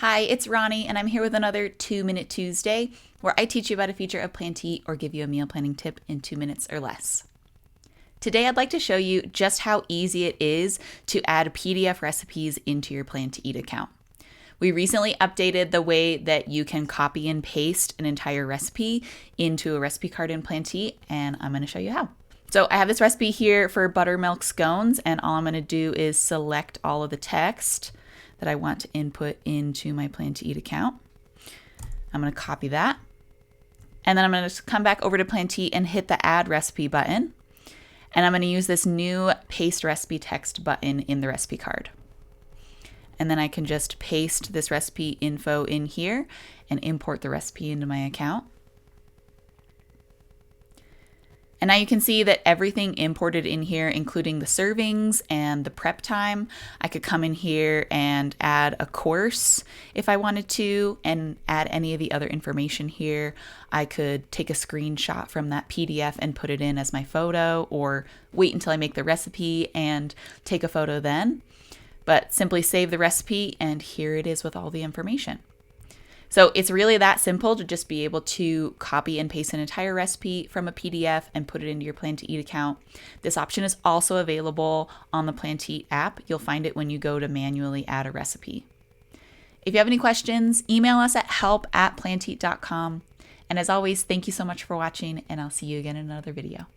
Hi, it's Ronnie, and I'm here with another 2-Minute Tuesday, where I teach you about a feature of Plan to Eat or give you a meal planning tip in 2 minutes or less. Today, I'd like to show you just how easy it is to add PDF recipes into your Plan to Eat account. We recently updated the way that you can copy and paste an entire recipe into a recipe card in Plan to Eat, and I'm going to show you how. So I have this recipe here for buttermilk scones, and all I'm going to do is select all of the text that I want to input into my Plan to Eat account. I'm going to copy that. And then I'm going to come back over to Plan to Eat and hit the Add Recipe button. And I'm going to use this new Paste Recipe Text button in the recipe card. And then I can just paste this recipe info in here and import the recipe into my account. And now you can see that everything imported in here, including the servings and the prep time. I could come in here and add a course if I wanted to, and add any of the other information here. I could take a screenshot from that PDF and put it in as my photo, or wait until I make the recipe and take a photo then. But simply save the recipe, and here it is with all the information. So it's really that simple to just be able to copy and paste an entire recipe from a PDF and put it into your Plan to Eat account. This option is also available on the Plan to Eat app. You'll find it when you go to manually add a recipe. If you have any questions, email us at help@plantoeat.com. And as always, thank you so much for watching, and I'll see you again in another video.